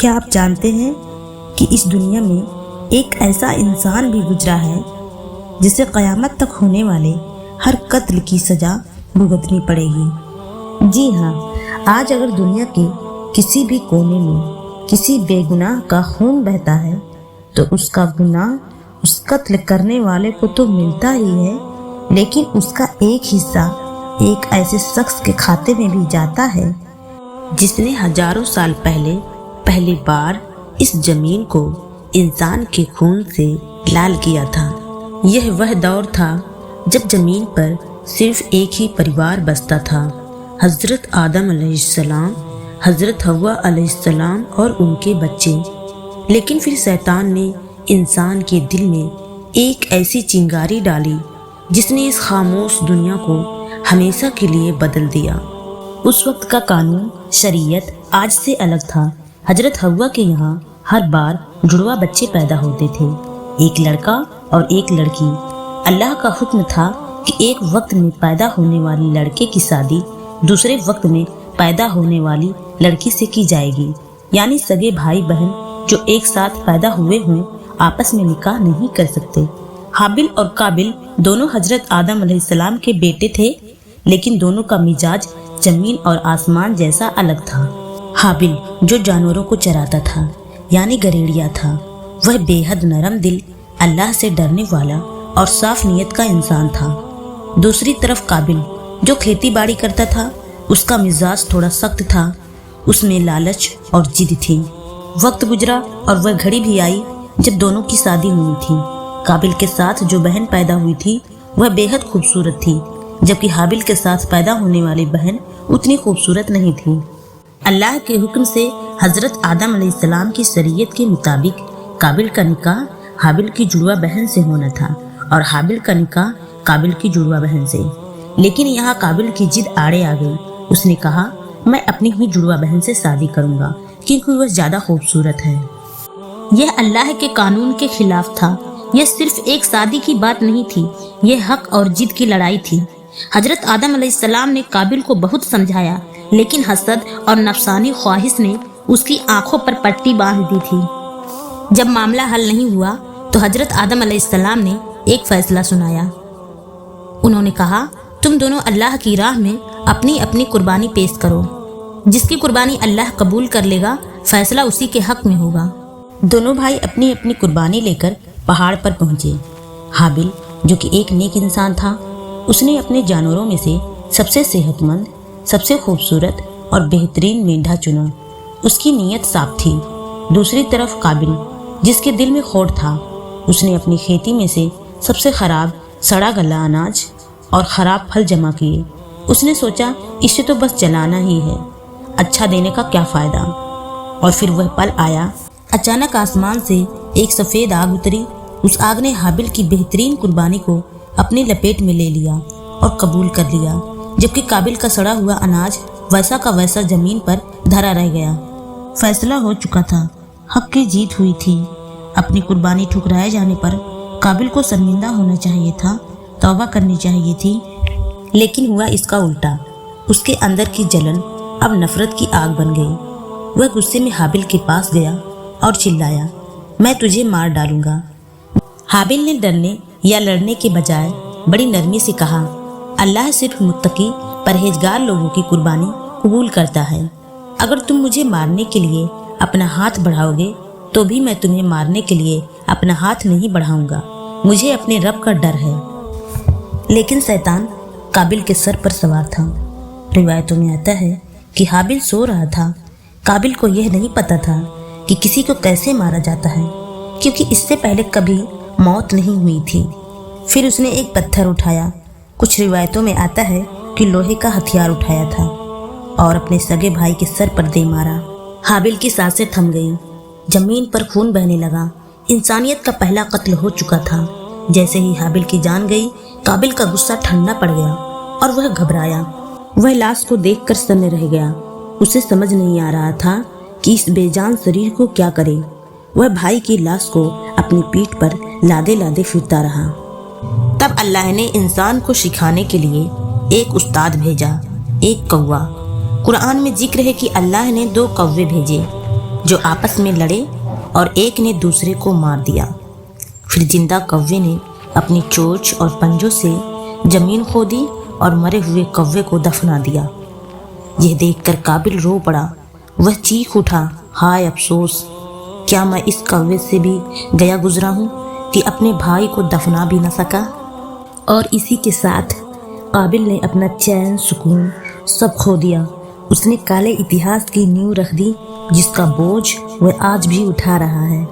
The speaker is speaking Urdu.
کیا آپ جانتے ہیں کہ اس دنیا میں ایک ایسا انسان بھی گزرا ہے جسے قیامت تک ہونے والے ہر قتل کی سزا بھگتنی پڑے گی؟ جی ہاں، آج اگر دنیا کے کسی بھی کونے میں کسی بے گناہ کا خون بہتا ہے تو اس کا گناہ اس قتل کرنے والے کو تو ملتا ہی ہے، لیکن اس کا ایک حصہ ایک ایسے شخص کے کھاتے میں بھی جاتا ہے جس نے ہزاروں سال پہلی بار اس زمین کو انسان کے خون سے لال کیا تھا۔ یہ وہ دور تھا جب زمین پر صرف ایک ہی پریوار بستا تھا، حضرت آدم علیہ السلام، حضرت حوا علیہ السلام اور ان کے بچے۔ لیکن پھر شیطان نے انسان کے دل میں ایک ایسی چنگاری ڈالی جس نے اس خاموش دنیا کو ہمیشہ کے لیے بدل دیا۔ اس وقت کا قانون شریعت آج سے الگ تھا۔ حضرت حوا کے یہاں ہر بار جڑواں بچے پیدا ہوتے تھے، ایک لڑکا اور ایک لڑکی۔ اللہ کا حکم تھا کہ ایک وقت میں پیدا ہونے والی لڑکے کی شادی دوسرے وقت میں پیدا ہونے والی لڑکی سے کی جائے گی، یعنی سگے بھائی بہن جو ایک ساتھ پیدا ہوئے ہوں آپس میں نکاح نہیں کر سکتے۔ حابل اور قابل دونوں حضرت آدم علیہ السلام کے بیٹے تھے، لیکن دونوں کا مزاج زمین اور آسمان جیسا الگ تھا۔ حابل جو جانوروں کو چراتا تھا، یعنی گریڑیا تھا، وہ بے حد نرم دل، اللہ سے ڈرنے والا اور صاف نیت کا انسان تھا۔ دوسری طرف قابل جو کھیتی باڑی کرتا تھا، اس کا مزاج تھوڑا سخت تھا، اس میں لالچ اور ضد تھی۔ وقت گزرا اور وہ گھڑی بھی آئی جب دونوں کی شادی ہونی تھی۔ قابل کے ساتھ جو بہن پیدا ہوئی تھی وہ بے حد خوبصورت تھی، جبکہ حابل کے ساتھ پیدا ہونے والی بہن اتنی خوبصورت نہیں تھی۔ اللہ کے حکم سے حضرت آدم علیہ السلام کی شریعت کے مطابق قابل کا نکاح حابل کی جڑواں بہن سے ہونا تھا اور حابل کا نکاح قابل کی جڑواں بہن سے۔ لیکن یہاں قابل کی ضد آڑے آ گئی۔ اس نے کہا، میں اپنی ہی جڑواں بہن سے شادی کروں گا کیونکہ وہ زیادہ خوبصورت ہے۔ یہ اللہ کے قانون کے خلاف تھا۔ یہ صرف ایک شادی کی بات نہیں تھی، یہ حق اور ضد کی لڑائی تھی۔ حضرت آدم علیہ السلام نے قابل کو بہت سمجھایا، لیکن حسد اور نفسانی خواہش نے اس کی آنکھوں پر پٹی باندھ دی تھی۔ جب معاملہ حل نہیں ہوا تو حضرت آدم علیہ السلام نے ایک فیصلہ سنایا۔ انہوں نے کہا، تم دونوں اللہ کی راہ میں اپنی اپنی قربانی پیش کرو، جس کی قربانی اللہ قبول کر لے گا فیصلہ اسی کے حق میں ہوگا۔ دونوں بھائی اپنی اپنی قربانی لے کر پہاڑ پر پہنچے۔ حابل جو کہ ایک نیک انسان تھا، اس نے اپنے جانوروں میں سے سب سے صحت مند، سب سے خوبصورت اور بہترین مینڈھا چنا۔ اس کی نیت صاف تھی۔ دوسری طرف قابل جس کے دل میں کھوٹ تھا، اس نے اپنی کھیتی میں سے سب سے خراب سڑا گلا اناج اور خراب پھل جمع کیے۔ اس نے سوچا، اسے تو بس جلانا ہی ہے، اچھا دینے کا کیا فائدہ۔ اور پھر وہ پل آیا، اچانک آسمان سے ایک سفید آگ اتری۔ اس آگ نے حابل کی بہترین قربانی کو اپنی لپیٹ میں لے لیا اور قبول کر لیا، جبکہ قابل کا سڑا ہوا اناج ویسا کا ویسا زمین پر دھرا رہ گیا۔ فیصلہ ہو چکا تھا، حق کی جیت ہوئی تھی۔ اپنی قربانی ٹھکرائے جانے پر قابل کو شرمندہ ہونا چاہیے تھا، توبہ کرنی چاہیے تھی، لیکن ہوا اس کا الٹا۔ اس کے اندر کی جلن اب نفرت کی آگ بن گئی۔ وہ غصے میں حابل کے پاس گیا اور چلایا، میں تجھے مار ڈالوں گا۔ حابل نے ڈرنے یا لڑنے کے بجائے بڑی نرمی سے کہا، اللہ صرف متقی پرہیزگار لوگوں کی قربانی قبول کرتا ہے۔ اگر تم مجھے مارنے کے لیے اپنا ہاتھ بڑھاؤ گے تو بھی میں تمہیں مارنے کے لیے اپنا ہاتھ نہیں بڑھاؤں گا، مجھے اپنے رب کا ڈر ہے۔ لیکن شیطان قابل کے سر پر سوار تھا۔ روایتوں میں آتا ہے کہ حابل سو رہا تھا۔ قابل کو یہ نہیں پتا تھا کہ کسی کو کیسے مارا جاتا ہے، کیونکہ اس سے پہلے کبھی موت نہیں ہوئی تھی۔ پھر اس نے ایک پتھر اٹھایا، کچھ روایتوں میں آتا ہے کہ لوہے کا ہتھیار اٹھایا تھا، اور اپنے سگے بھائی کے سر پر دے مارا۔ حابل کی سانسیں تھم گئیں، زمین پر خون بہنے لگا۔ انسانیت کا پہلا قتل ہو چکا تھا۔ جیسے ہی حابل کی جان گئی، قابل کا غصہ ٹھنڈا پڑ گیا اور وہ گھبرایا۔ وہ لاش کو دیکھ کر سنے رہ گیا۔ اسے سمجھ نہیں آ رہا تھا کہ اس بے جان شریر کو کیا کرے۔ وہ بھائی کی لاش کو اپنی پیٹھ پر لادے لادے پھرتا رہا۔ تب اللہ نے انسان کو سکھانے کے لیے ایک استاد بھیجا، ایک کوا۔ قرآن میں ذکر ہے کہ اللہ نے 2 کوے بھیجے، جو آپس میں لڑے اور ایک نے دوسرے کو مار دیا۔ پھر زندہ کوے نے اپنی چونچ اور پنجوں سے زمین کھودی اور مرے ہوئے کوے کو دفنا دیا۔ یہ دیکھ کر قابل رو پڑا۔ وہ چیخ اٹھا، ہائے افسوس! کیا میں اس کوے سے بھی گیا گزرا ہوں کہ اپنے بھائی کو دفنا بھی نہ سکا؟ اور اسی کے ساتھ قابل نے اپنا چین، سکون سب کھو دیا۔ اس نے کالے اتہاس کی نیو رکھ دی جس کا بوجھ وہ آج بھی اٹھا رہا ہے۔